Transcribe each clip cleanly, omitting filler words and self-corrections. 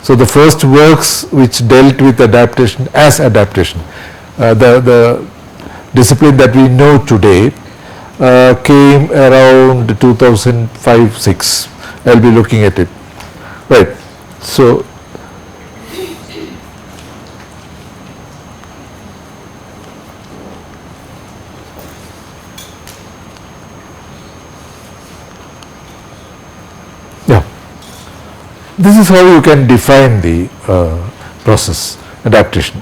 So the first works which dealt with adaptation as adaptation, the discipline that we know today, came around 2005-06. I'll be looking at it. Right. So yeah, this is how you can define the process, adaptation.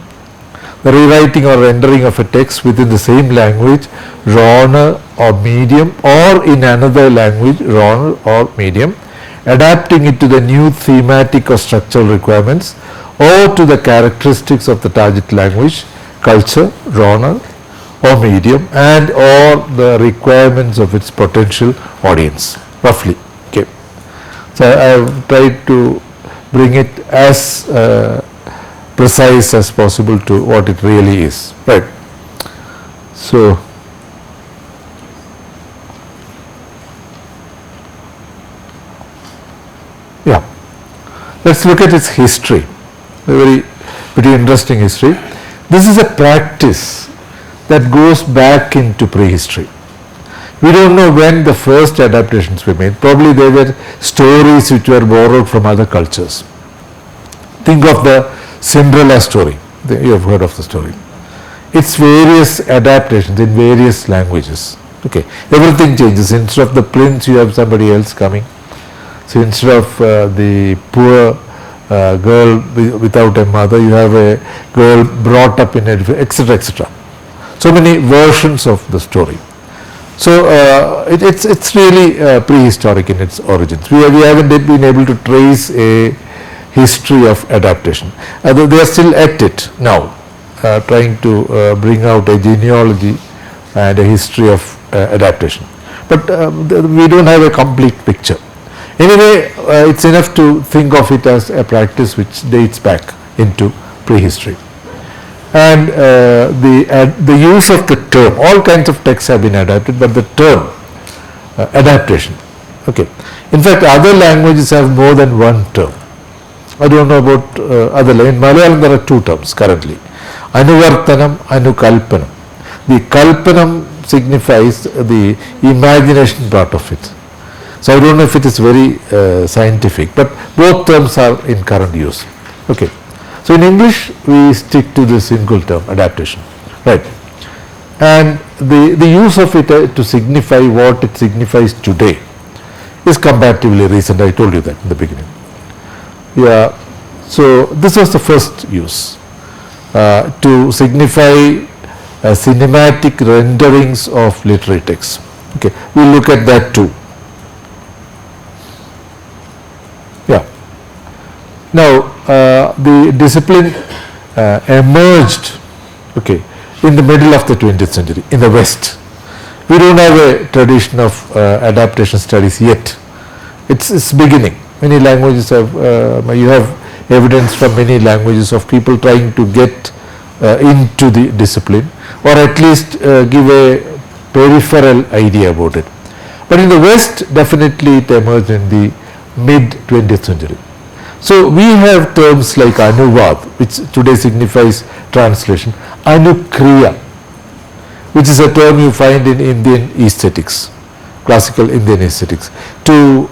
The rewriting or rendering of a text within the same language, genre or medium, or in another language, genre or medium, adapting it to the new thematic or structural requirements or to the characteristics of the target language, culture, genre or medium, and or the requirements of its potential audience, roughly. Okay. So I have tried to bring it as precise as possible to what it really is, right? So yeah, let's look at its history, a very pretty interesting history. This is a practice that goes back into prehistory. We don't know when the first adaptations were made. Probably they were stories which were borrowed from other cultures. Think of the Cinderella story. You have heard of the story. It's various adaptations in various languages. Okay, everything changes. Instead of the prince, you have somebody else coming. So instead of the poor girl without a mother, you have a girl brought up in a, etc., etc. So many versions of the story. So it's really prehistoric in its origins. We haven't been able to trace a history of adaptation. They are still at it now, trying to bring out a genealogy and a history of adaptation. But we don't have a complete picture. Anyway, it's enough to think of it as a practice which dates back into prehistory. And the use of the term, all kinds of texts have been adapted, but the term adaptation, okay. In fact, other languages have more than one term. I don't know about other languages. In Malayalam there are two terms currently, Anuvartanam, Anukalpanam. The Kalpanam signifies the imagination part of it. So I don't know if it is very scientific, but both terms are in current use. Okay. So in English we stick to the single term, adaptation, right? And the use of it to signify what it signifies today is comparatively recent. I told you that in the beginning. Yeah. So this was the first use to signify cinematic renderings of literary texts. Okay, we'll look at that too. Yeah. Now the discipline emerged, okay, in the middle of the 20th century in the West. We don't have a tradition of adaptation studies yet. It's beginning. Many languages have, you have evidence from many languages of people trying to get into the discipline, or at least give a peripheral idea about it. But in the West, definitely it emerged in the mid 20th century. So we have terms like Anuvad, which today signifies translation, Anukriya, which is a term you find in Indian aesthetics, classical Indian aesthetics, to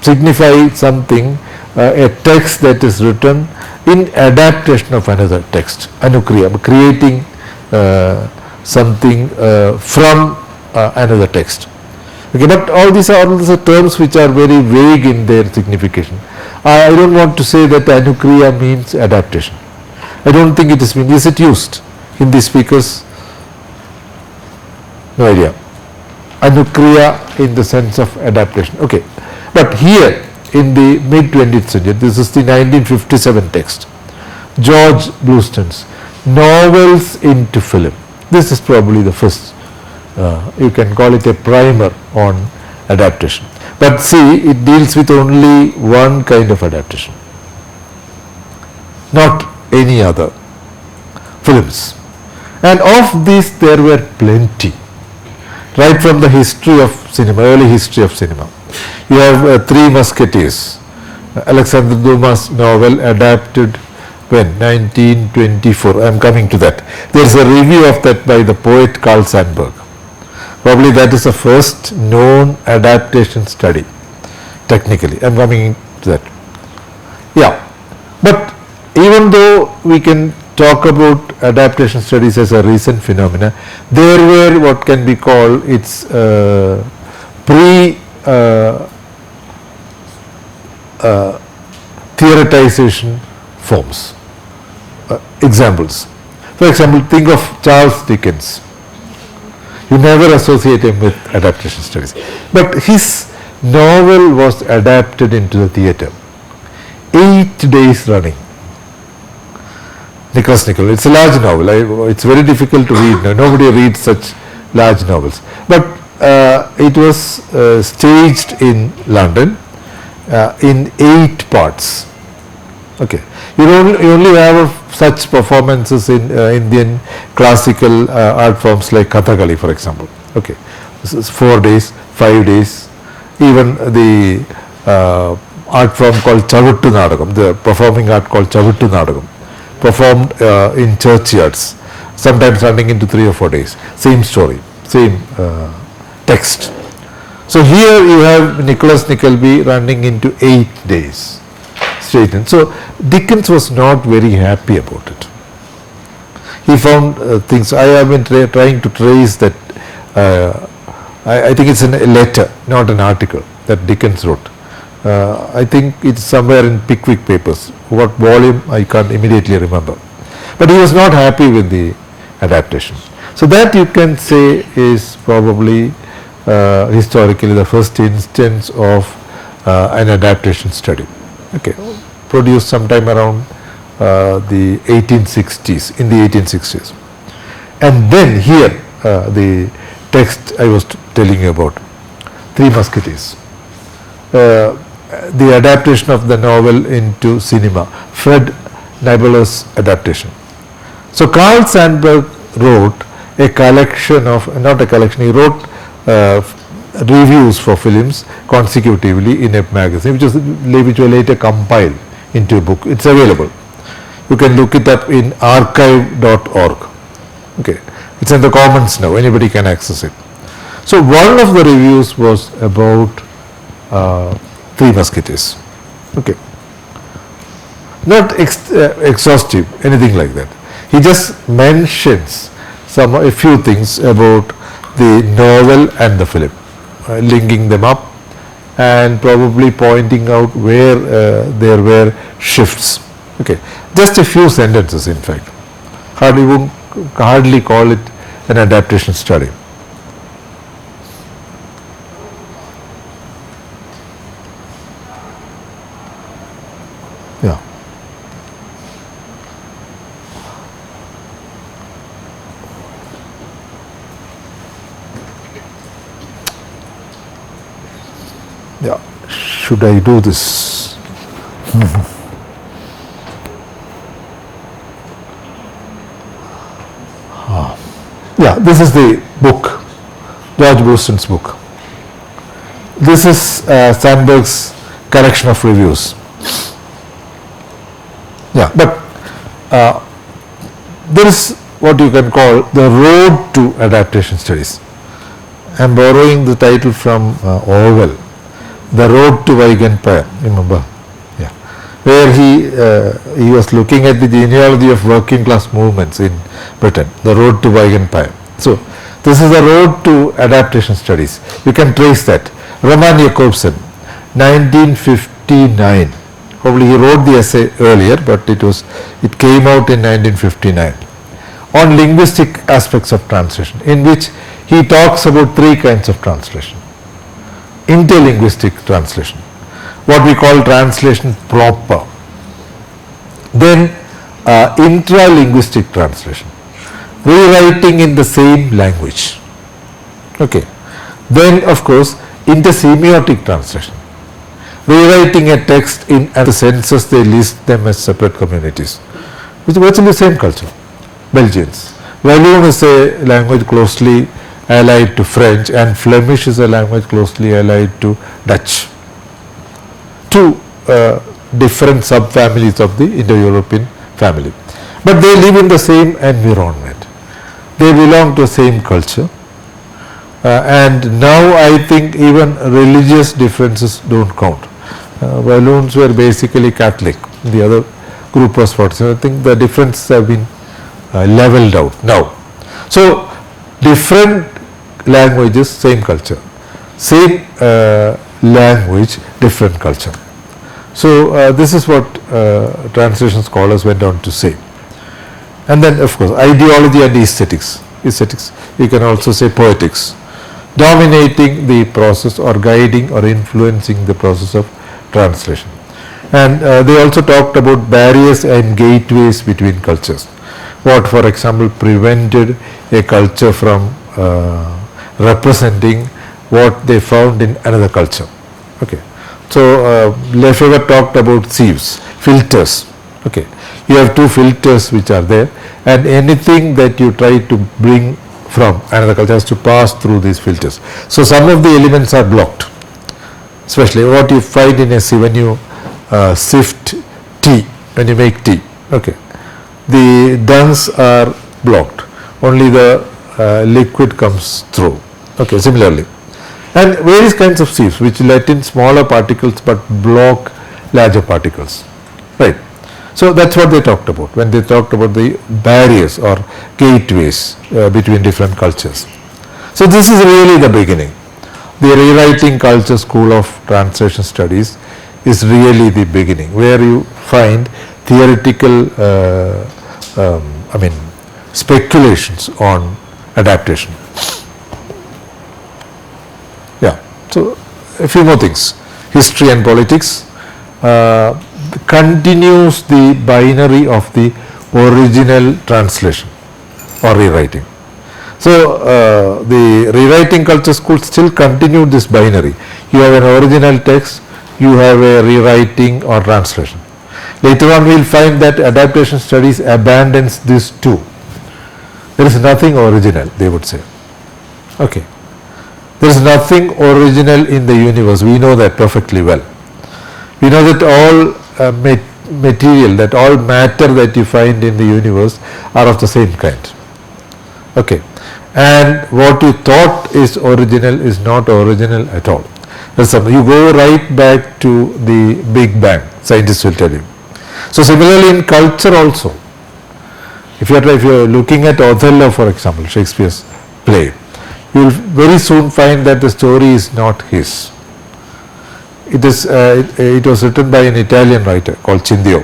signify something, a text that is written in adaptation of another text, Anukriya, creating something from another text. Okay, but all these are also terms which are very vague in their signification. I don't want to say that Anukriya means adaptation. I don't think it is mean. Is it used? Hindi speakers? No idea. Anukriya in the sense of adaptation. Okay, but here in the mid 20th century, this is the 1957 text, George Blueston's Novels into Film. This is probably the first, you can call it a primer on adaptation. But see, it deals with only one kind of adaptation, not any other films. And of these there were plenty, right from the history of cinema, early history of cinema. You have Three Musketeers, Alexander Dumas novel adapted when? 1924. I am coming to that. There is a review of that by the poet Carl Sandburg. Probably that is the first known adaptation study, technically. I am coming to that. Yeah, but even though we can talk about adaptation studies as a recent phenomena, there were what can be called its theoretization forms. Examples. For example, think of Charles Dickens. You never associate him with adaptation studies. But his novel was adapted into the theatre. 8 days running. Nicholas Nickleby. It's a large novel. It's very difficult to read. Nobody reads such large novels. But it was staged in London in 8 parts. Okay. You only have such performances in Indian classical art forms like Kathakali, for example. Okay. This is 4 days, 5 days. Even the art form called Chavuttu Nadagam, the performing art called Chavuttu Nadagam, performed in churchyards, sometimes running into 3 or 4 days. Same story, same text. So here you have Nicholas Nickleby running into 8 days. Straightened. So Dickens was not very happy about it. He found things. I have been trying to trace that. I think it's a letter, not an article that Dickens wrote. I think it's somewhere in Pickwick Papers. What volume I can't immediately remember. But he was not happy with the adaptation. So that you can say is probably historically the first instance of an adaptation study. Okay, produced sometime around the 1860s, in the 1860s. And then here the text I was telling you about, Three Musketeers. The adaptation of the novel into cinema, Fred Nibel's adaptation. So Carl Sandburg wrote a collection of, not a collection, he wrote reviews for films consecutively in a magazine, which were later compiled into a book. It's available. You can look it up in archive.org. Okay, it's in the commons now. Anybody can access it. So one of the reviews was about Three Musketeers. Okay, not exhaustive, anything like that. He just mentions a few things about the novel and the film, linking them up and probably pointing out where there were shifts. Okay, just a few sentences, in fact. Hardly call it an adaptation study. Yeah. Yeah, should I do this? Yeah, this is the book, George Bouston's book. This is Sandburg's collection of reviews. Yeah, but there is what you can call the road to adaptation studies. I am borrowing the title from Orwell, The Road to Wagenfire, remember? Yeah, where he was looking at the genealogy of working class movements in Britain, The Road to Wagenfire. So this is the road to adaptation studies. You can trace that. Roman Jakobsen, 1959. Probably he wrote the essay earlier, but it came out in 1959 on linguistic aspects of translation, in which he talks about 3 kinds of translation. Interlinguistic translation, what we call translation proper. Then intralinguistic translation, rewriting in the same language. Okay. Then of course intersemiotic translation, rewriting a text in the senses they list them as separate communities, which is virtually the same culture. Belgians. Walloon is a language closely allied to French, and Flemish is a language closely allied to Dutch. 2 different subfamilies of the Indo-European family. But they live in the same environment. They belong to the same culture. And now I think even religious differences don't count. Walloons were basically Catholic. The other group was Protestant. I think the differences have been leveled out now. So different languages, same culture. Same language, different culture. So this is what translation scholars went on to say. And then of course ideology and aesthetics. Aesthetics, you can also say poetics, dominating the process or guiding or influencing the process of translation. And they also talked about barriers and gateways between cultures. What, for example, prevented a culture from representing what they found in another culture. Okay. So Lefebvre talked about sieves, filters. Okay. You have two filters which are there, and anything that you try to bring from another culture has to pass through these filters. So some of the elements are blocked, especially what you find in a sieve when you sift tea, when you make tea. Okay, the dungs are blocked, only the liquid comes through. Okay, similarly, and various kinds of sieves which let in smaller particles but block larger particles, right? So that's what they talked about when they talked about the barriers or gateways between different cultures. So this is really the beginning. The rewriting culture school of translation studies is really the beginning, where you find theoretical speculations on adaptation. Yeah, so a few more things. History and politics continues the binary of the original translation or rewriting. So the rewriting culture school still continued this binary. You have an original text, you have a rewriting or translation. Later on we will find that adaptation studies abandons this too. There is nothing original, they would say. Okay. There is nothing original in the universe. We know that perfectly well. We know that all material, that all matter that you find in the universe are of the same kind. Okay. And what you thought is original is not original at all. You go right back to the Big Bang, scientists will tell you. So similarly in culture also, if you are looking at Othello, for example, Shakespeare's play, you will very soon find that the story is not his. It was written by an Italian writer called Cindio.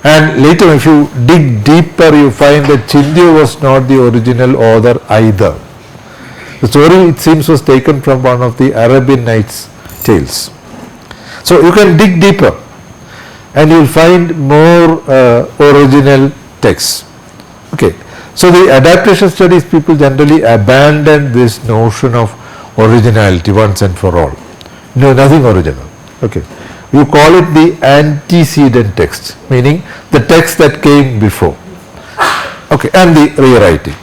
And later if you dig deeper, you find that Cindio was not the original author either. The story, it seems, was taken from one of the Arabian Nights tales. So you can dig deeper and you will find more original texts. Okay. So the adaptation studies people generally abandon this notion of originality once and for all. No, nothing original. Okay. You call it the antecedent text, meaning the text that came before. Okay, and the rewriting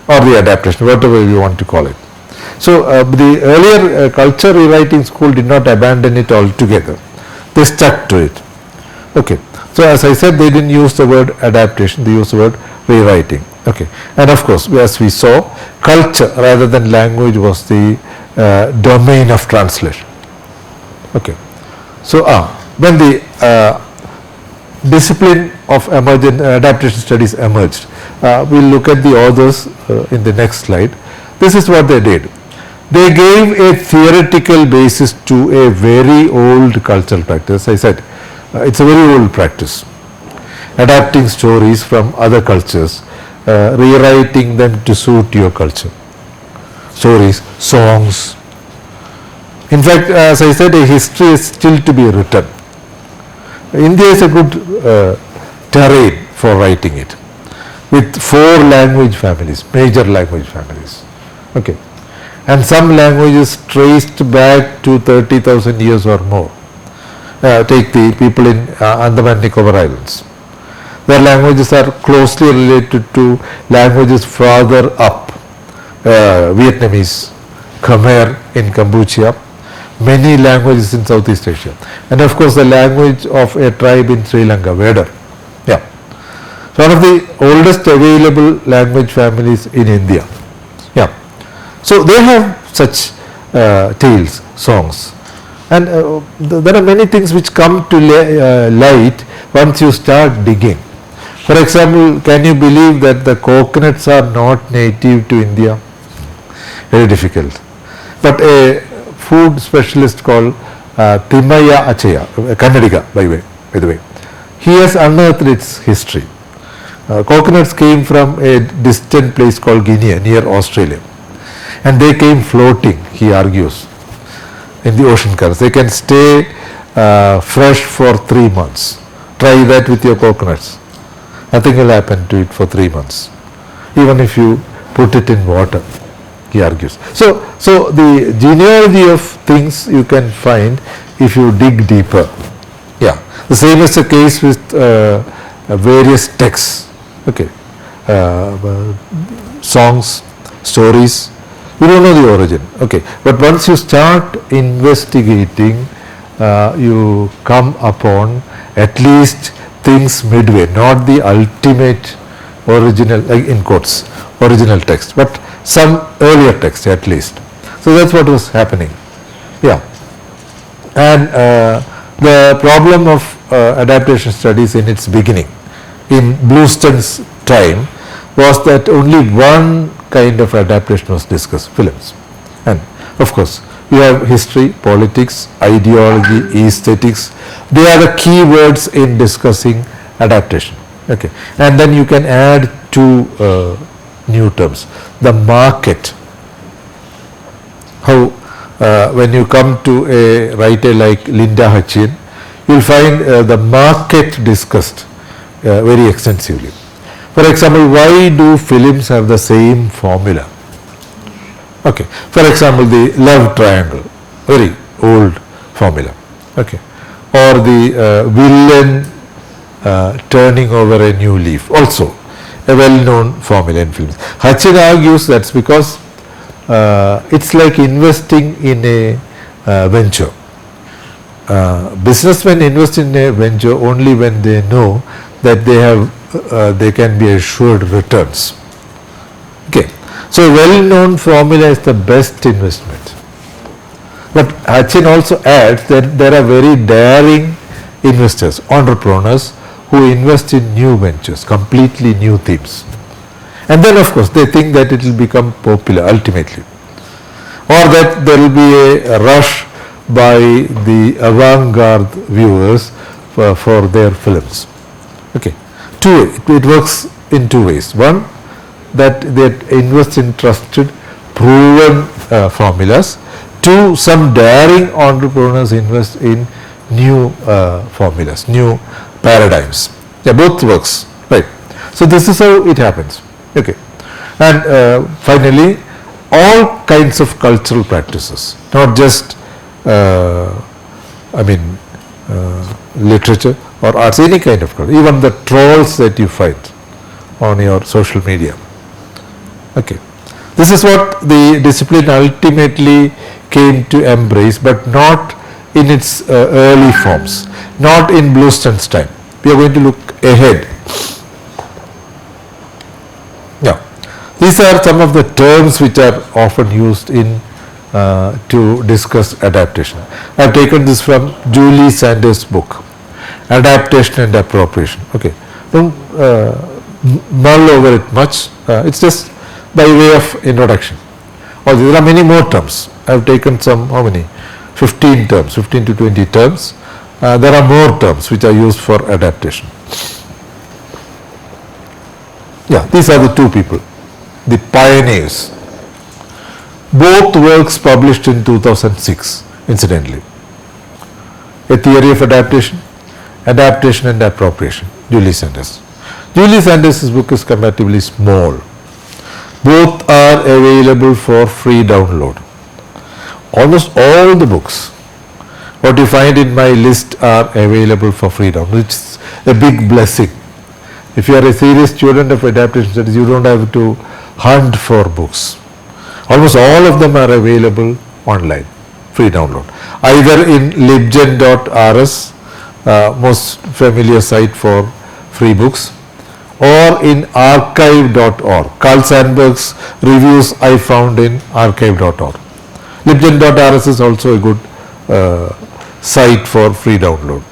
or the adaptation, whatever you want to call it. So the earlier culture rewriting school did not abandon it altogether. They stuck to it. Okay. So as I said, they didn't use the word adaptation, they used the word rewriting. Okay. And of course, as we saw, culture rather than language was the domain of translation. Okay. So when the discipline of emergent adaptation studies emerged, we'll look at the authors in the next slide. This is what they did. They gave a theoretical basis to a very old cultural practice. I said it's a very old practice. Adapting stories from other cultures, rewriting them to suit your culture. Stories, songs. In fact, as I said, a history is still to be written. India is a good terrain for writing it, with 4 language families, major language families. Okay. And some languages traced back to 30,000 years or more. Take the people in Andaman and Nicobar Islands. Their languages are closely related to languages farther up, Vietnamese, Khmer in Cambodia, many languages in Southeast Asia. And of course the language of a tribe in Sri Lanka, Vedar. Yeah. So one of the oldest available language families in India. Yeah. So they have such tales, songs. And there are many things which come to light once you start digging. For example, can you believe that the coconuts are not native to India? Very difficult. But a food specialist called Timaya Achaya, Kannadiga by the way, he has unearthed its history. Coconuts came from a distant place called Guinea near Australia, and they came floating, he argues, in the ocean currents. They can stay fresh for 3 months. Try that with your coconuts. Nothing will happen to it for 3 months, even if you put it in water, he argues. So the genealogy of things you can find if you dig deeper. Yeah, the same is the case with various texts. Okay, songs, stories. You don't know the origin. Okay, but once you start investigating, you come upon at least things midway, not the ultimate original, in quotes, original text, but some earlier text at least. So that's what was happening. Yeah. And the problem of adaptation studies in its beginning, in Blueston's time, was that only one kind of adaptation was discussed, films. And of course, you have history, politics, ideology, aesthetics. They are the key words in discussing adaptation. Okay, and then you can add two new terms. The market. How when you come to a writer like Linda Hutchin, you will find the market discussed very extensively. For example, why do films have the same formula? Okay, for example, the love triangle, very old formula. Okay, or the villain turning over a new leaf, also a well-known formula in films. Hutchin argues that's because it's like investing in a venture. Businessmen invest in a venture only when they know that they can be assured returns. Okay, so a well-known formula is the best investment. But Hutchin also adds that there are very daring investors, entrepreneurs, who invest in new ventures, completely new themes. And then of course they think that it will become popular ultimately, or that there will be a rush by the avant-garde viewers for their films. Okay, it works in two ways. One, that they invest in trusted, proven formulas. Two, some daring entrepreneurs invest in new formulas, new paradigms. Yeah, both works, right? So this is how it happens. Okay, and finally, all kinds of cultural practices, not just literature or arts, any kind of culture, even the trolls that you find on your social media. Okay, this is what the discipline ultimately came to embrace, but not in its early forms, not in Blueston's time. We are going to look ahead. Yeah, these are some of the terms which are often used in to discuss adaptation. I have taken this from Julie Sanders' book, Adaptation and Appropriation. Okay, don't mull over it much. It's just by way of introduction. Although there are many more terms. I have taken some, how many? 15 terms, 15 to 20 terms. There are more terms which are used for adaptation. Yeah, these are the two people, the pioneers. Both works published in 2006, incidentally. A Theory of Adaptation, Adaptation and Appropriation, Julie Sanders. Julie Sanders' book is comparatively small. Both are available for free download. Almost all the books what you find in my list are available for free download, which is a big blessing. If you are a serious student of adaptation studies, you don't have to hunt for books. Almost all of them are available online, free download, either in libgen.rs, most familiar site for free books, or in archive.org. Carl Sandburg's reviews I found in archive.org. Libgen.rs is also a good site for free download.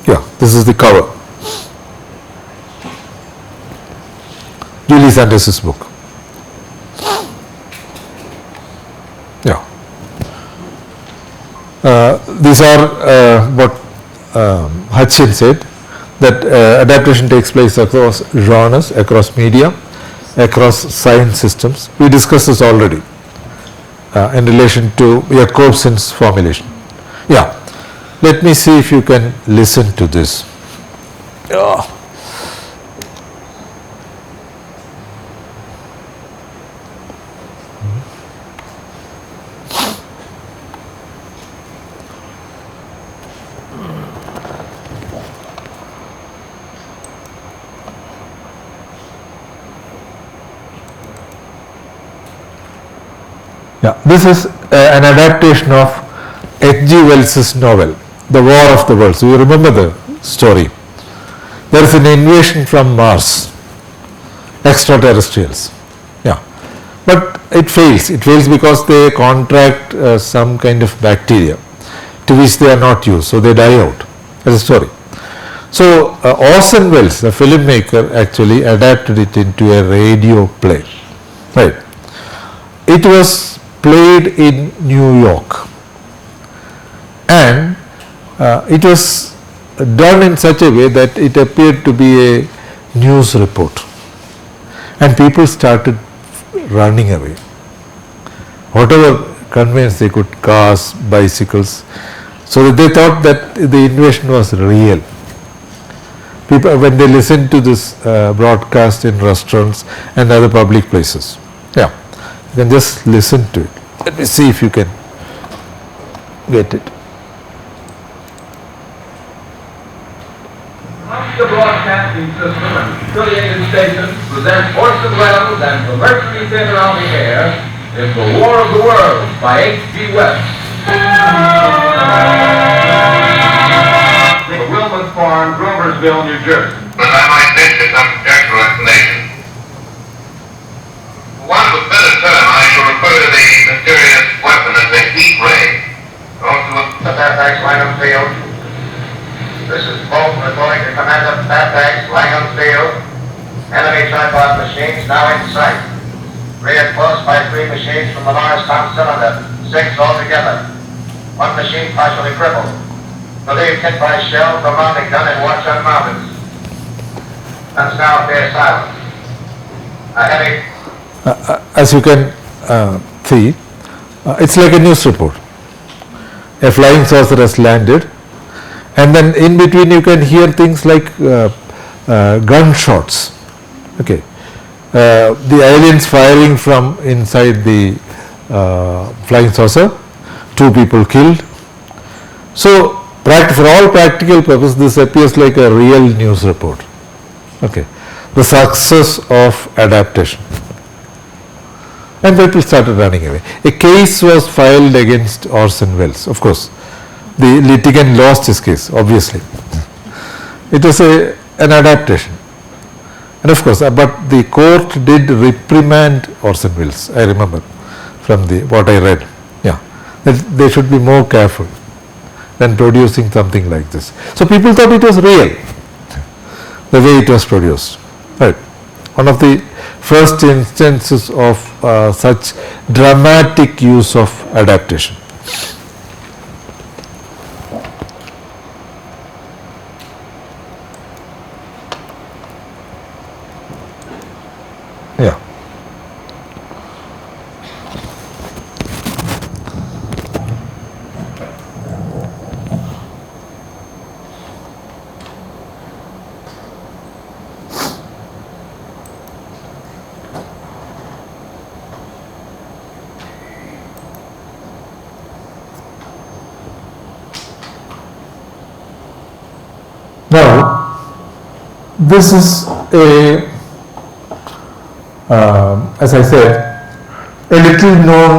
Yeah, this is the cover. Julie Sanders' book. Yeah. These are what Hutchin said, that adaptation takes place across genres, across media, across science systems. We discussed this already in relation to Jacobson's formulation. Yeah. Let me see if you can listen to this. Yeah. Yeah, this is an adaptation of H.G. Wells's novel, The War of the Worlds. So you remember the story. There is an invasion from Mars, extraterrestrials. Yeah, but it fails. It fails because they contract some kind of bacteria to which they are not used, so they die out. That's a story. So Orson Welles, the filmmaker, actually adapted it into a radio play. Right. It was played in New York, and it was done in such a way that it appeared to be a news report, and people started running away. Whatever conveyance they could, cars, bicycles, so that they thought that the invasion was real. People, when they listened to this broadcast in restaurants and other public places. Yeah, you can just listen to it. Let me see if you can get it. The broadcasting system and affiliated stations present Orson Welles and the Mercury Theater on the Air in The War of the Worlds by H.G. Wells. The Wilmot Farm, Groversville, New Jersey. But I might venture some conjectural explanation. For want of a better term, I shall refer to the mysterious weapon as the heat ray. Also, the Fairfax Langham Field. This is Bolton reporting to Commander Fairfax Langham Field. Enemy tripod machines now in sight. Reinforced by 3 machines from the Morristown cylinder, 6 altogether. 1 machine partially crippled. Believed hit by shell from mounting gun in Watchung Mountains. Guns now appear silent. A heavy... As you can see, it's like a news report. A flying saucer has landed, and then in between you can hear things like gunshots. Okay, the aliens firing from inside the flying saucer, 2 people killed. So for all practical purposes, this appears like a real news report. Okay, the success of adaptation. And people started running away. A case was filed against Orson Welles. Of course, the litigant lost his case, obviously. It was an adaptation. And of course, but the court did reprimand Orson Welles, I remember, from what I read. Yeah, that they should be more careful than producing something like this. So people thought it was real, the way it was produced. Right. One of the first instances of such dramatic use of adaptation. Yeah. Now, this is a, as I said, little known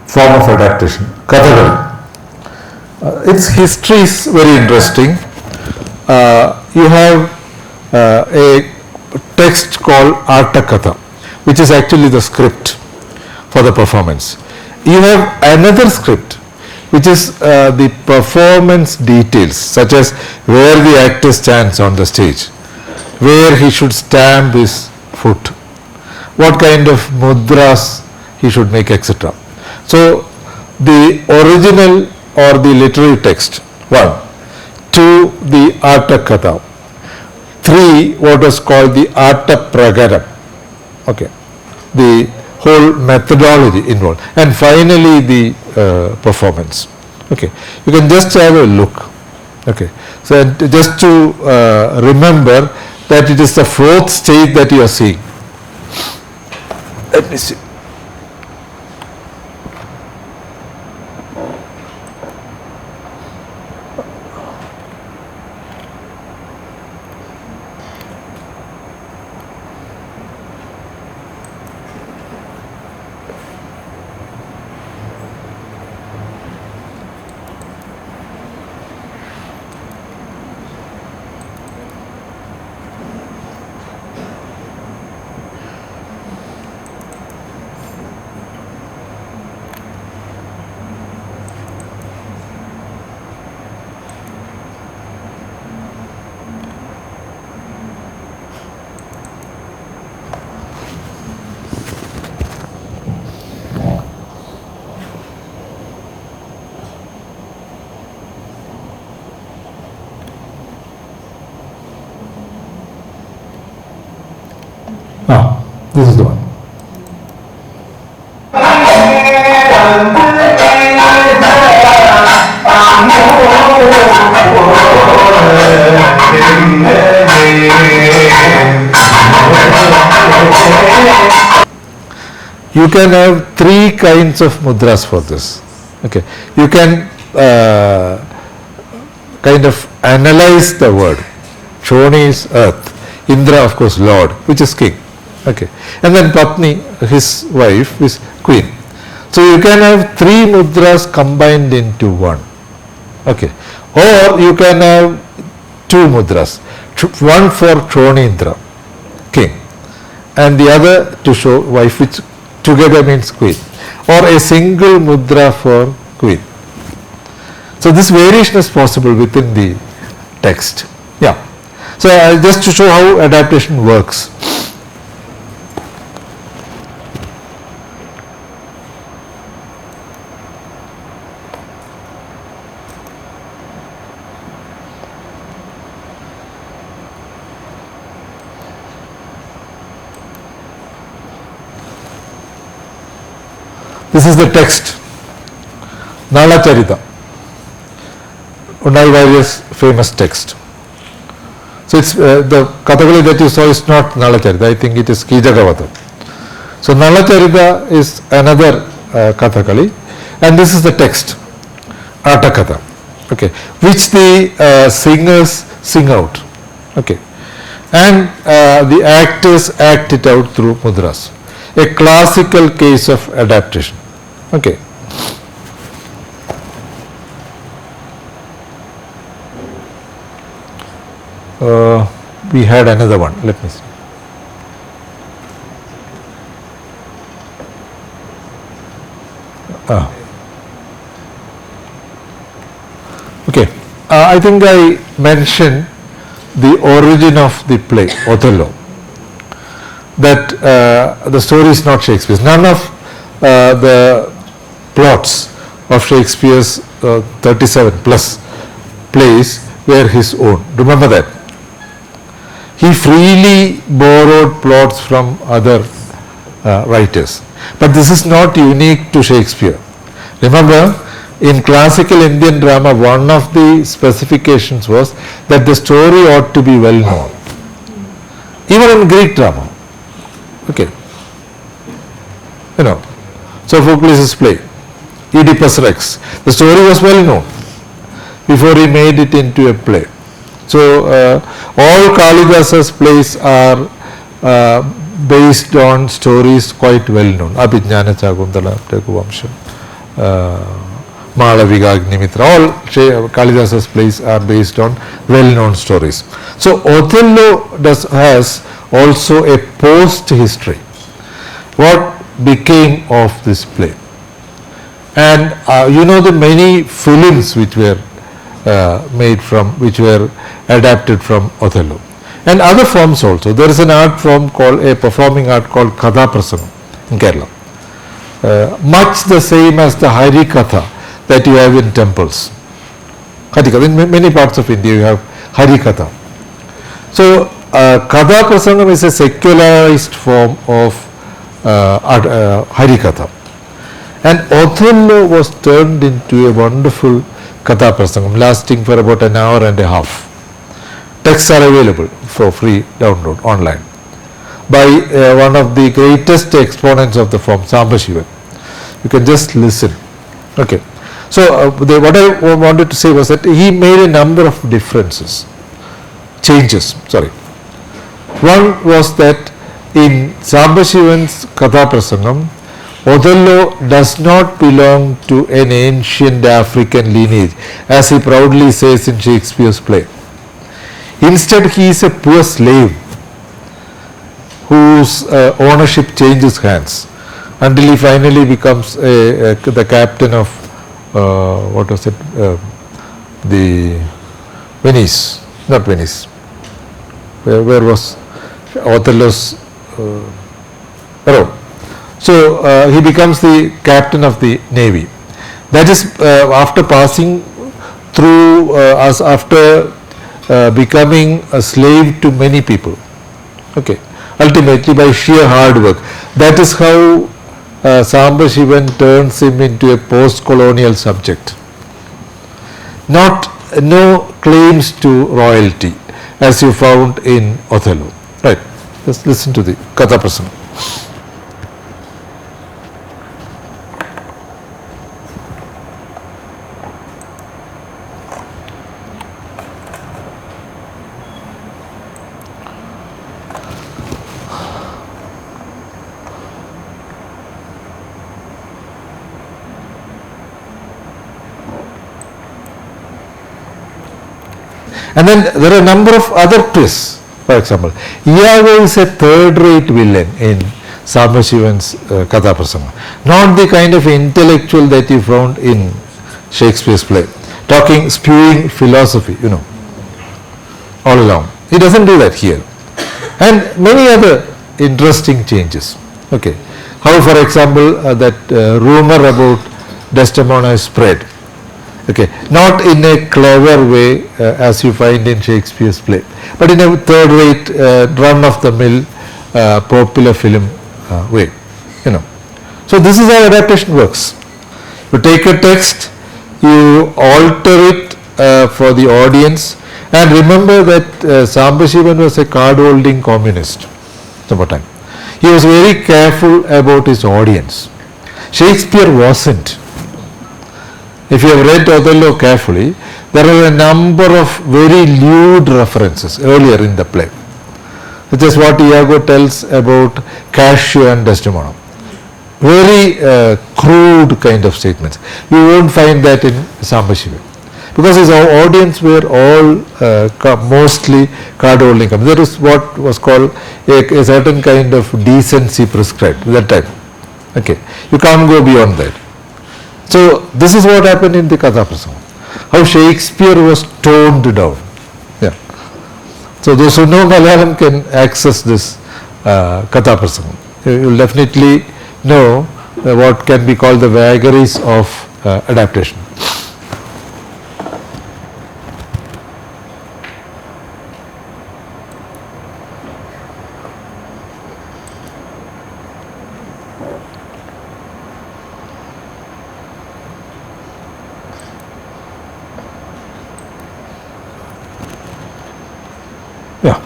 form of adaptation, Kathakali. Its history is very interesting. You have a text called Artakatha, which is actually the script for the performance. You have another script, which is the performance details, such as where the actor stands on the stage, where he should stamp his foot, what kind of mudras he should make, etc. So the original or the literary text, 1, 2, the Artakatha, 3, what was called the Arta Pragaram, okay, the whole methodology involved, and finally the performance. Okay, you can just have a look. Okay, so just to remember that it is the 4th stage that you are seeing. Let me see. This is the one. You can have 3 kinds of mudras for this. Okay, you can kind of analyze the word. Shoni is earth, Indra of course Lord, which is king. Okay, and then Patni, his wife, is queen. So you can have 3 mudras combined into one. Okay, or you can have 2 mudras, one for Shonindra, king, and the other to show wife, which together means queen, or a single mudra for queen. So this variation is possible within the text. Yeah. So just to show how adaptation works. This is the text, Nala Charita, Unnai Vairya's famous text. So it's the Kathakali that you saw is not Nala Charita, I think it is Kijagavata. So Nala Charita is another Kathakali, and this is the text, Atakatha, okay, which the singers sing out, okay, and the actors act it out through mudras. A classical case of adaptation. Okay. We had another one. Let me see. Okay. I think I mentioned the origin of the play, Othello. That the story is not Shakespeare's. None of the plots of Shakespeare's 37 plus plays were his own. Remember that. He freely borrowed plots from other writers. But this is not unique to Shakespeare. Remember, in classical Indian drama, one of the specifications was that the story ought to be well known. Even in Greek drama. Okay. You know, Sophocles' play, Oedipus Rex. The story was well known before he made it into a play. So all Kalidasa's plays are based on stories quite well known. Abhijnana Chakuntala, Raghuvamsham, Malavika Agnimitra, all Kalidasa's plays are based on well known stories. So Othello has also a post history. What became of this play? And you know the many films which were which were adapted from Othello. And other forms also. There is an art form called, a performing art called Kathaprasangam in Kerala. Much the same as the Harikatha that you have in temples. Harikatha, in many parts of India you have Harikatha. So Kathaprasangam is a secularized form of Harikatha. And Othello was turned into a wonderful Kathaprasangam lasting for about an hour and a half. Texts are available for free download online by one of the greatest exponents of the form, Sambashivan. You can just listen. Okay. So what I wanted to say was that he made a number of changes. One was that in Sambashivan's Kathaprasangam, Othello does not belong to an ancient African lineage, as he proudly says in Shakespeare's play. Instead, he is a poor slave whose ownership changes hands until he finally becomes the captain of what was it? The Venice, not Venice. Where was Othello's Rome? So he becomes the captain of the navy. That is after passing through after becoming a slave to many people. Okay, ultimately by sheer hard work. That is how Sambashivan turns him into a post-colonial subject. No claims to royalty, as you found in Othello. Right. Let's listen to the Kathaprasangam. And then there are a number of other twists. For example, Iago is a third-rate villain in Sambashivan's Kathaprasangam. Not the kind of intellectual that you found in Shakespeare's play, spewing philosophy, all along. He doesn't do that here. And many other interesting changes. Okay. How, for example, that rumor about Desdemona is spread. Okay, not in a clever way as you find in Shakespeare's play, but in a third-rate, run-of-the-mill, popular film way. So this is how adaptation works. You take a text, you alter it for the audience, and remember that Sambashivan was a card-holding communist. Sometime he was very careful about his audience. Shakespeare wasn't. If you have read Othello carefully, there are a number of very lewd references earlier in the play, which is what Iago tells about Cassio and Desdemona. Very crude kind of statements. You won't find that in Sambashivan, because his audience were all mostly card-holding. There is what was called a certain kind of decency prescribed at that time. Okay, you can't go beyond that. So this is what happened in the Kathaprasangam. How Shakespeare was toned down. Yeah. So those who know Malayalam can access this Kathaprasangam. You will definitely know what can be called the vagaries of adaptation. Yeah,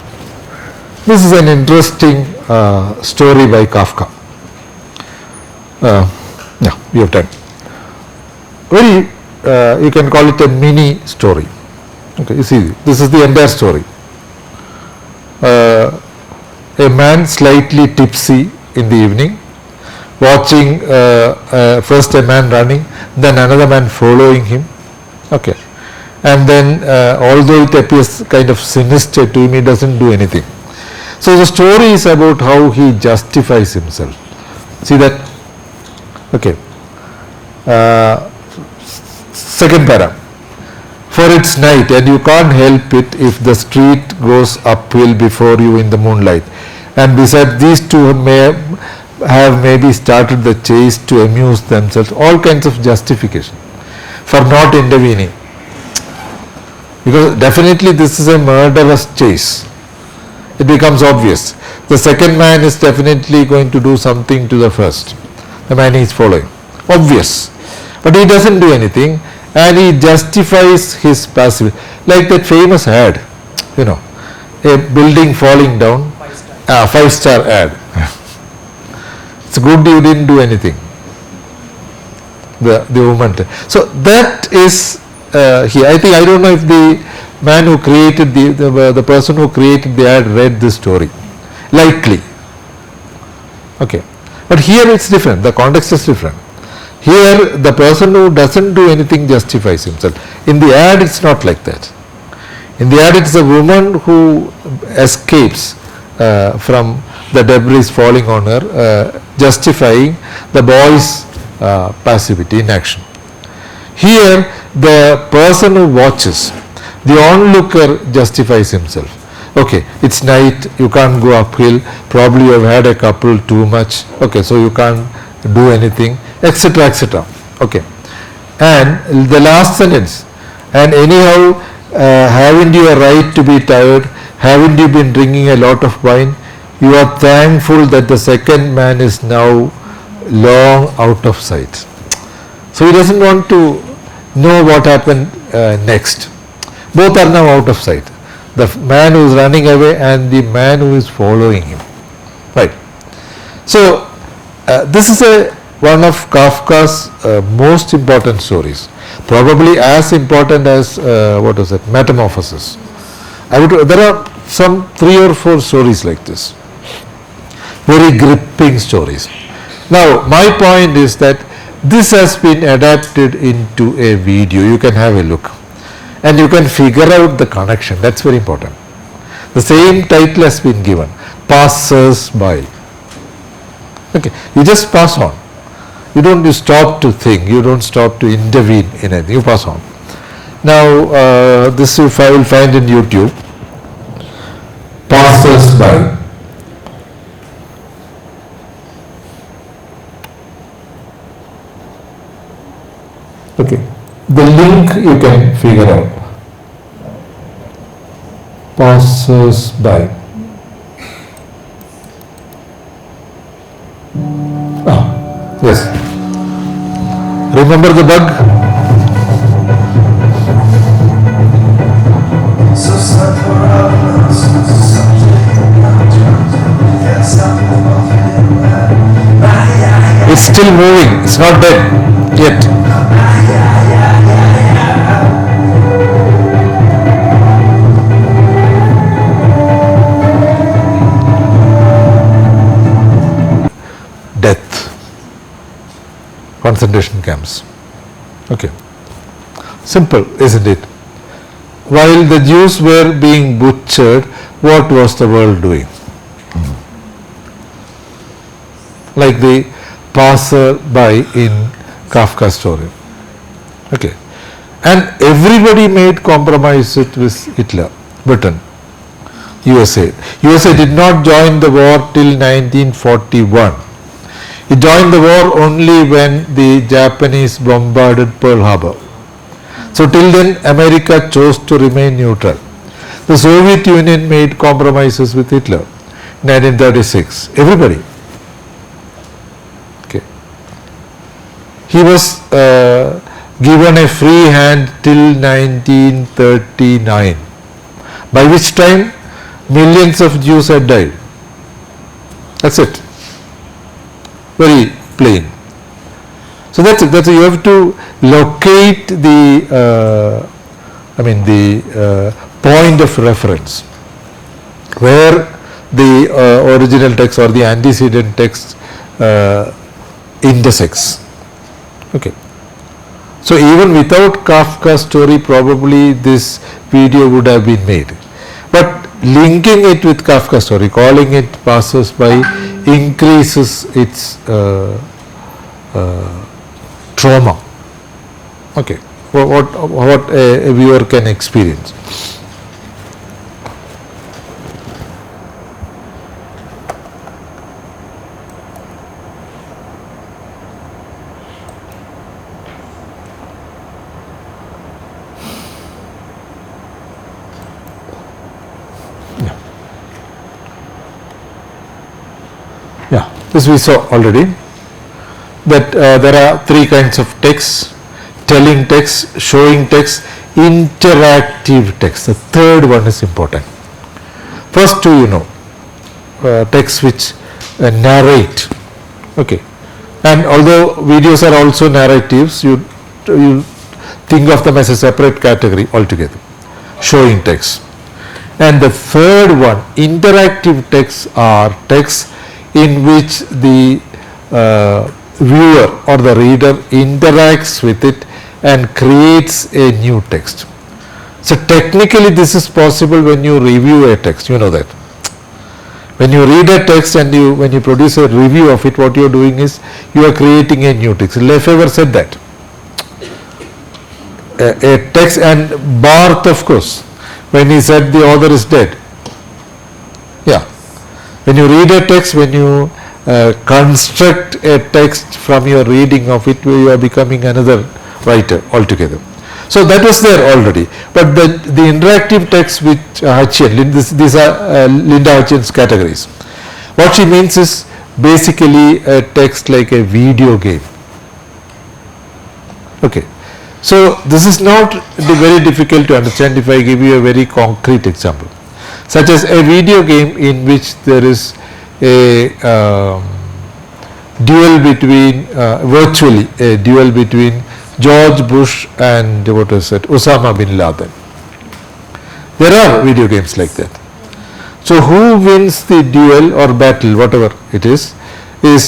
this is an interesting story by Kafka. Yeah, we have time. Very, you can call it a mini story. Okay, you see, this is the entire story. A a man slightly tipsy in the evening, watching first a man running, then another man following him. Okay. And then although it appears kind of sinister to him, he doesn't do anything. So the story is about how he justifies himself. See that? Okay. Second para. For it's night and you can't help it if the street goes uphill before you in the moonlight. And besides, these two may have maybe started the chase to amuse themselves. All kinds of justification for not intervening. Because definitely this is a murderous chase. It becomes obvious. The second man is definitely going to do something to the first. The man he is following. Obvious. But he doesn't do anything and he justifies his passivity. Like that famous ad, you know, a building falling down, 5-star ad. It's good you didn't do anything. The woman. So that is here. I don't know if the man who created the person who created the ad read this story. Likely. Okay. But here it's different. The context is different. Here the person who doesn't do anything justifies himself. In the ad it's not like that. In the ad it's a woman who escapes from the debris falling on her, justifying the boy's passivity, inaction. Here the person who watches, the onlooker justifies himself. Okay, it's night, you can't go uphill, probably you have had a couple too much, okay, so you can't do anything, etc., etc. Okay. And the last sentence, and anyhow, haven't you a right to be tired? Haven't you been drinking a lot of wine? You are thankful that the second man is now long out of sight. So he doesn't want to know what happened next. Both are now out of sight. The man who is running away and the man who is following him. Right. So this is one of Kafka's most important stories. Probably as important as Metamorphosis. There are some 3 or 4 stories like this. Very gripping stories. Now my point is that this has been adapted into a video. You can have a look and you can figure out the connection. That's very important. The same title has been given, Passers By. Okay, you just pass on. You don't stop to think, you don't stop to intervene in anything, you pass on. Now this you will find in YouTube, Passers By. Okay, the link you can figure out. Passers by. Yes. Remember the bug? It's still moving. It's not dead yet. Death. Concentration camps. Okay. Simple, isn't it? While the Jews were being butchered, what was the world doing? Like the passer-by in Kafka's story. Okay. And everybody made compromises with Hitler, Britain, USA. USA did not join the war till 1941. It joined the war only when the Japanese bombarded Pearl Harbor. So till then America chose to remain neutral. The Soviet Union made compromises with Hitler, 1936. Everybody. Okay. He was given a free hand till 1939, by which time millions of Jews had died. That's it. Very plain. So that's it. You have to locate the point of reference where the original text or the antecedent text intersects. Okay. So even without Kafka's story, probably this video would have been made. But linking it with Kafka's story, calling it passers-by, increases its trauma. Okay, what a viewer can experience. Yeah, this we saw already, that there are three kinds of text: telling text, showing text, interactive text. The third one is important. First two, texts which narrate. Okay, and although videos are also narratives, you think of them as a separate category altogether, showing text. And the third one, interactive texts, are texts in which the viewer or the reader interacts with it and creates a new text. So technically this is possible when you review a text, you know that. When you read a text and when you produce a review of it, what you are doing is you are creating a new text. Lefebvre said that. A text, and Barthes, of course, when he said the author is dead. Yeah. When you read a text, when you construct a text from your reading of it, you are becoming another writer altogether. So that was there already. But the interactive text which Hutchins, these are Linda Hutchins' categories. What she means is basically a text like a video game. Okay. So this is not very difficult to understand if I give you a very concrete example, such as a video game in which there is a duel between, virtually a duel between George Bush and Osama bin Laden. There are video games like that. So who wins the duel or battle, whatever it is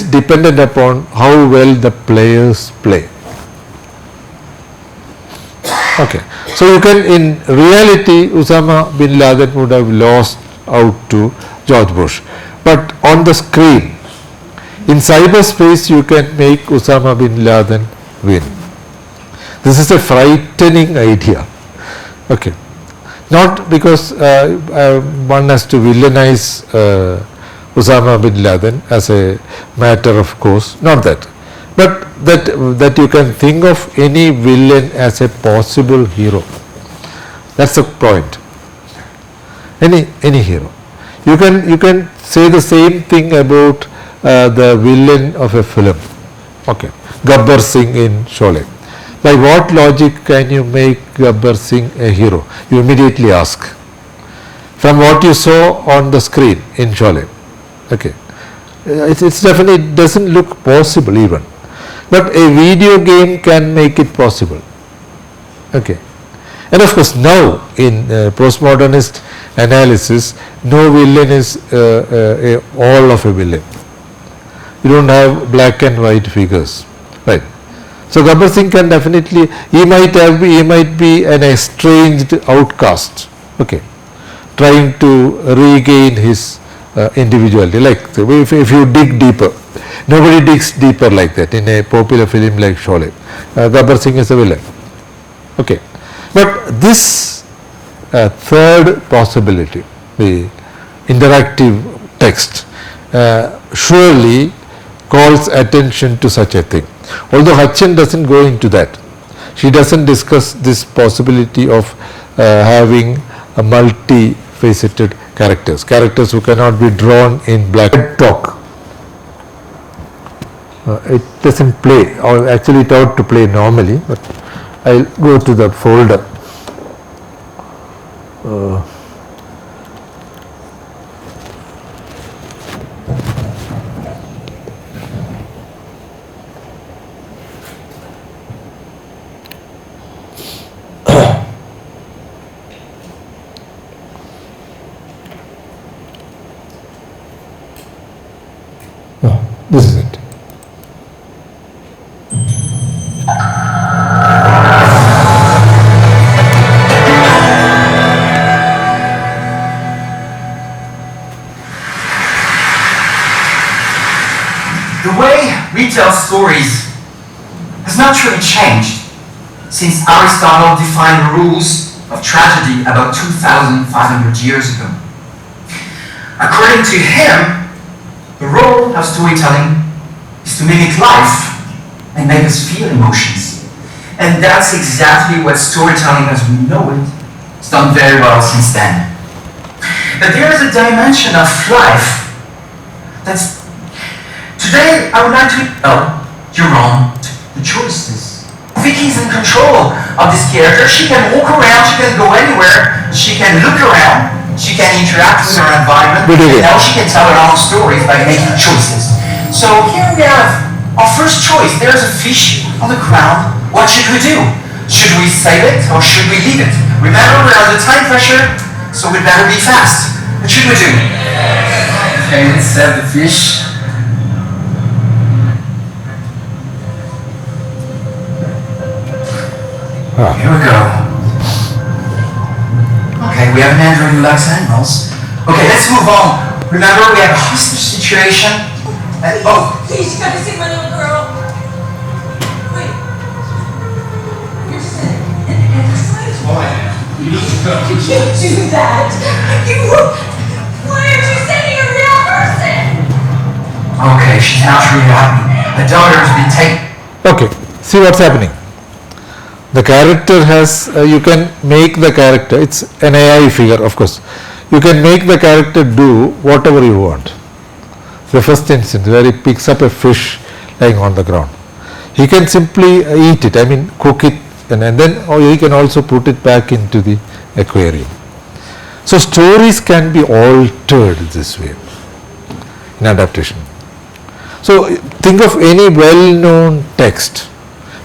dependent upon how well the players play. Okay, so you can, in reality, Osama bin Laden would have lost out to George Bush, but on the screen, in cyberspace, you can make Osama bin Laden win. This is a frightening idea. Okay, not because one has to villainize Osama bin Laden as a matter of course, not that, but that you can think of any villain as a possible hero. That's the point. Any hero. You can say the same thing about the villain of a film. Okay, Gabbar Singh in Sholay. By what logic can you make Gabbar Singh a hero? You immediately ask. From what you saw on the screen in Sholay. Okay, it's definitely doesn't look possible even. But a video game can make it possible. Okay, and of course now in postmodernist analysis, no villain is all of a villain. You don't have black and white figures, right? So Gabbar Singh can definitely, he might be an estranged outcast. Okay, trying to regain his individuality. Like if you dig deeper, nobody digs deeper like that in a popular film like Sholay. Gabbar Singh is a villain. Okay, but this third possibility, the interactive text, surely calls attention to such a thing. Although Hutchins doesn't go into that. She doesn't discuss this possibility of having a multi-faceted characters who cannot be drawn in black talk. It doesn't play, or actually it ought to play normally, but I'll go to the folder. This is it. The way we tell stories has naturally changed since Aristotle defined the rules of tragedy about 2,500 years ago. According to him, the role of storytelling is to mimic life and make us feel emotions. And that's exactly what storytelling as we know it has done very well since then. But there is a dimension of life that's... Today, I would like to tell you're on the choices. Vicky's in control of this character. She can walk around, she can go anywhere, she can look around, she can interact with her environment, and now she can tell her own stories by making choices. So here we have our first choice. There's a fish on the ground. What should we do? Should we save it or should we leave it? Remember, we're under time pressure, so we'd better be fast. What should we do? Okay, let's save the fish. Here we go. Okay, we have an android who likes animals. Okay, let's move on. Remember, we have a hostage situation. Please, you gotta see my little girl. Wait. You're sick. And exercise. You can't do that. Why aren't you sending a real person? Okay, she's not really happy. The daughter has been taken. Okay, see what's happening. The character has, you can make the character, it's an AI figure, of course. You can make the character do whatever you want. The first instance where he picks up a fish lying on the ground. He can simply eat it, I mean cook it, and then or he can also put it back into the aquarium. So stories can be altered this way in adaptation. So think of any well-known text.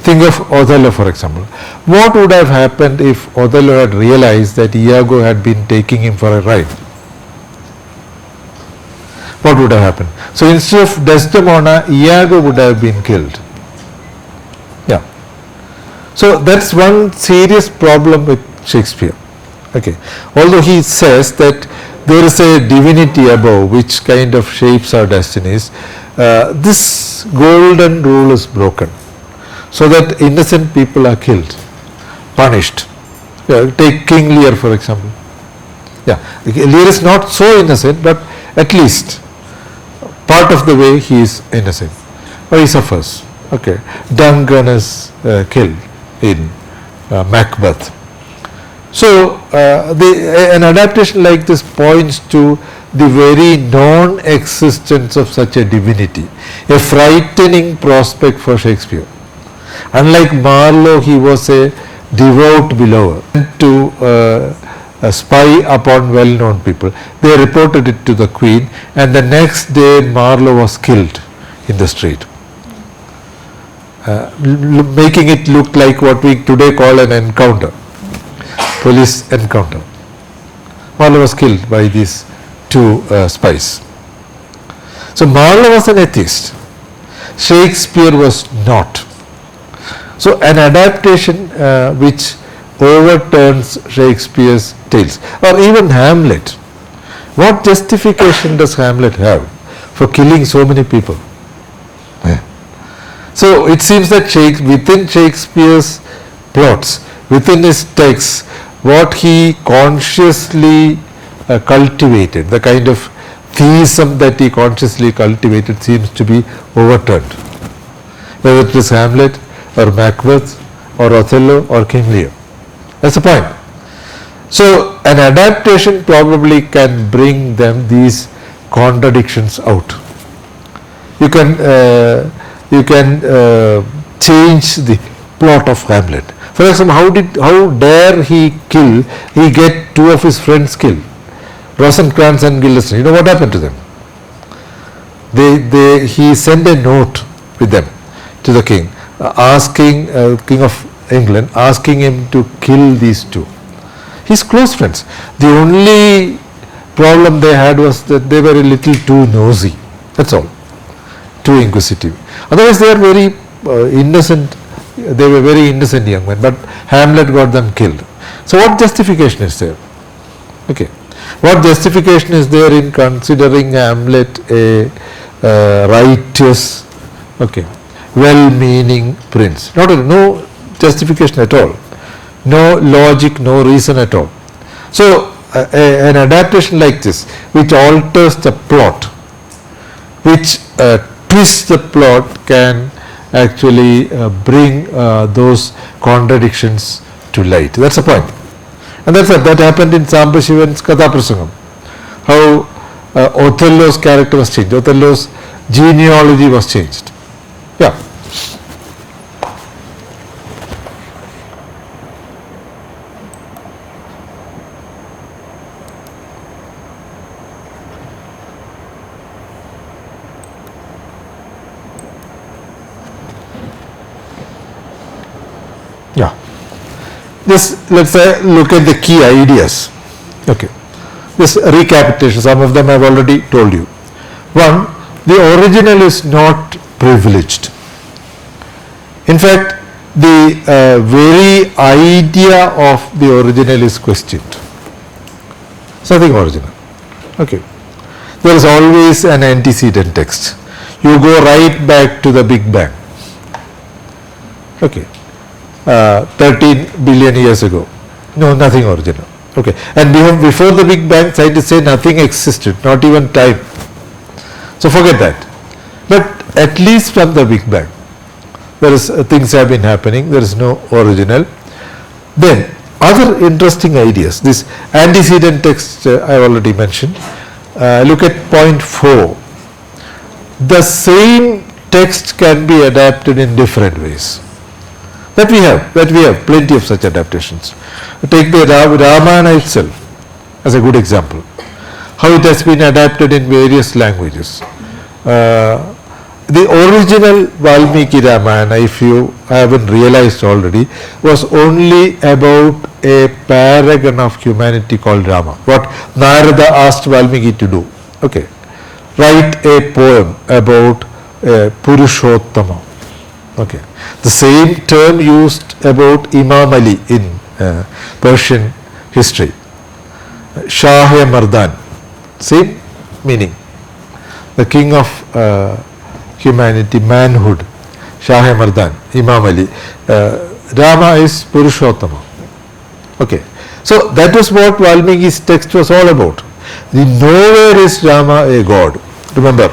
Think of Othello, for example. What would have happened if Othello had realized that Iago had been taking him for a ride? What would have happened? So instead of Desdemona, Iago would have been killed. Yeah. So that's one serious problem with Shakespeare. Okay. Although he says that there is a divinity above which kind of shapes our destinies, this golden rule is broken. So that innocent people are killed, punished. Take King Lear, for example. Yeah, Lear is not so innocent, but at least part of the way he is innocent, or he suffers. Okay, Duncan is killed in Macbeth. So an adaptation like this points to the very non-existence of such a divinity, a frightening prospect for Shakespeare. Unlike Marlowe, he was a devout believer to spy upon well-known people. They reported it to the Queen, and the next day Marlowe was killed in the street, making it look like what we today call an encounter, police encounter. Marlowe was killed by these two spies. So Marlowe was an atheist. Shakespeare was not. So an adaptation which overturns Shakespeare's tales, or even Hamlet. What justification does Hamlet have for killing so many people? Yeah. So it seems that within Shakespeare's plots, within his texts, what he consciously cultivated, the kind of theism that he consciously cultivated, seems to be overturned. Whether it is Hamlet, or Macbeth, or Othello, or King Lear. That's the point. So an adaptation probably can bring them these contradictions out. You can change the plot of Hamlet. For example, how dare he get two of his friends killed, Rosencrantz and Guildenstern. You know what happened to them? He sent a note with them to the king, asking King of England, asking him to kill these two, his close friends. The only problem they had was that they were a little too nosy. That's all. too inquisitive. Otherwise they are very innocent, they were very innocent young men, but Hamlet got them killed. So what justification is there? Okay. What justification is there in considering Hamlet a righteous, okay, well-meaning prince? No justification at all. No logic, no reason at all. So an adaptation like this, which alters the plot, which twists the plot, can actually bring those contradictions to light. That's the point. And that happened in Sambashivan's Kathaprasangam. How Othello's character was changed, Othello's genealogy was changed. Yeah. Yeah. This, let's say, look at the key ideas. Okay. This recapitulation, some of them I've already told you. One, the original is not privileged. In fact, the very idea of the original is questioned. It's nothing original. Okay. There is always an antecedent text. You go right back to the Big Bang. Okay. 13 billion years ago. No, nothing original. Okay. And before the Big Bang, scientists say nothing existed, not even time. So forget that. But at least from the Big Bang, there is things have been happening. There is no original. Then other interesting ideas. This antecedent text I already mentioned. Look at point 4. The same text can be adapted in different ways. That we have plenty of such adaptations. Take the Ramayana itself as a good example. How it has been adapted in various languages. The original Valmiki Ramayana, if you haven't realized already, was only about a paragon of humanity called Rama. What Narada asked Valmiki to do. Okay. Write a poem about Purushottama. Okay. The same term used about Imam Ali in Persian history. Shah-e-Mardan. Same meaning. The king of humanity, manhood. Shah-e-Mardan, Imam Ali. Rama is Purushottama. Okay. So that was what Valmiki's text was all about. Nowhere is Rama a god. Remember.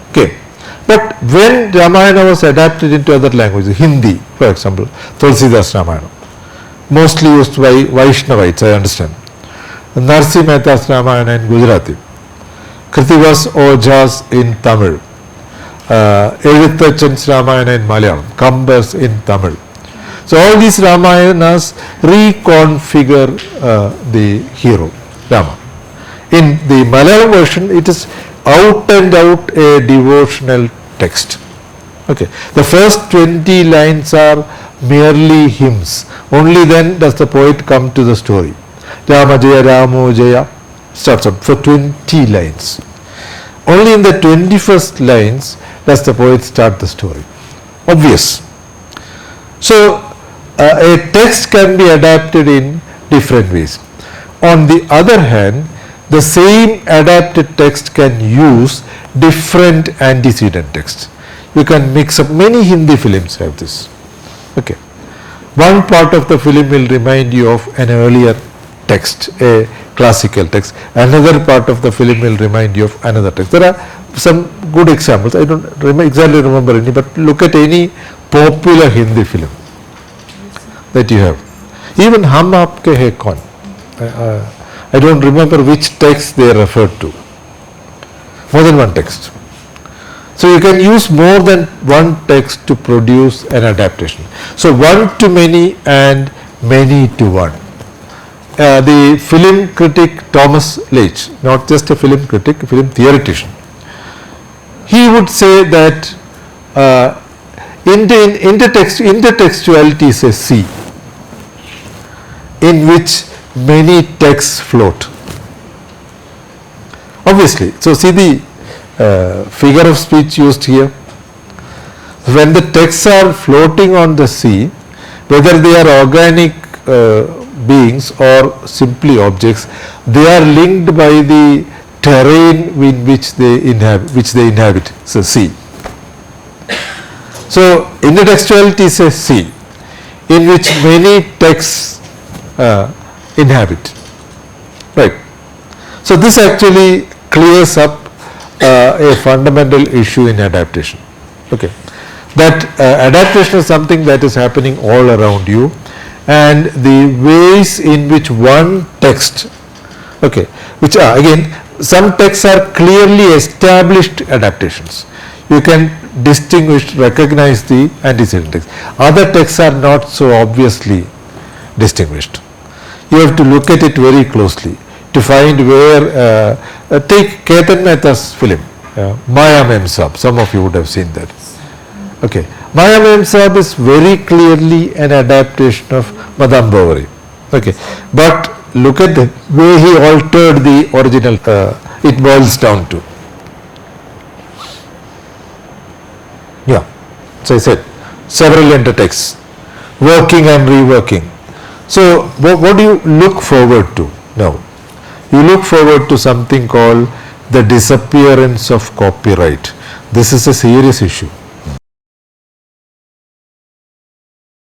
Okay. But when Ramayana was adapted into other languages, Hindi, for example, Tulsidas Ramayana, mostly used by Vaishnavites, I understand. Narsi Mehta's Ramayana in Gujarati, Krithiva's Ojas in Tamil, Ezhuthachan's Ramayana in Malayalam, Kambar's in Tamil. So all these Ramayanas reconfigure the hero, Rama. In the Malayalam version, it is out and out a devotional text. Okay. The first 20 lines are merely hymns. Only then does the poet come to the story. Rama Jaya, Ramo Jaya starts up for 20 lines. Only in the 21st lines does the poet start the story. Obvious. So a text can be adapted in different ways. On the other hand, the same adapted text can use different antecedent texts. You can mix up, many Hindi films have this. Okay. One part of the film will remind you of an earlier text, a classical text. Another part of the film will remind you of another text. There are some good examples. I don't exactly remember any, but look at any popular Hindi film that you have. Even Hum Aapke Hai Kaun. I don't remember which text they referred to. More than one text. So you can use more than one text to produce an adaptation. So one to many and many to one. The film critic Thomas Leitch, not just a film critic, a film theoretician, he would say that intertextuality is a sea in which many texts float. Obviously. So see the figure of speech used here. When the texts are floating on the sea, whether they are organic beings or simply objects, they are linked by the terrain in which they inhabit, so sea. So intertextuality is a sea in which many texts inhabit, right? So this actually clears up a fundamental issue in adaptation. Okay, that adaptation is something that is happening all around you, and the ways in which one text, okay, which are again, some texts are clearly established adaptations. You can distinguish, recognize the antecedent text. Other texts are not so obviously distinguished. You have to look at it very closely to find where, take Ketan Mehta's film, Maya Mem Sahab. Some of you would have seen that. Okay, Maya Mem Sahab is very clearly an adaptation of Madame Bovary. Okay, but look at the way he altered the original, it boils down to. Yeah, so I said, several intertexts, working and reworking. So what do you look forward to now? You look forward to something called the disappearance of copyright. This is a serious issue.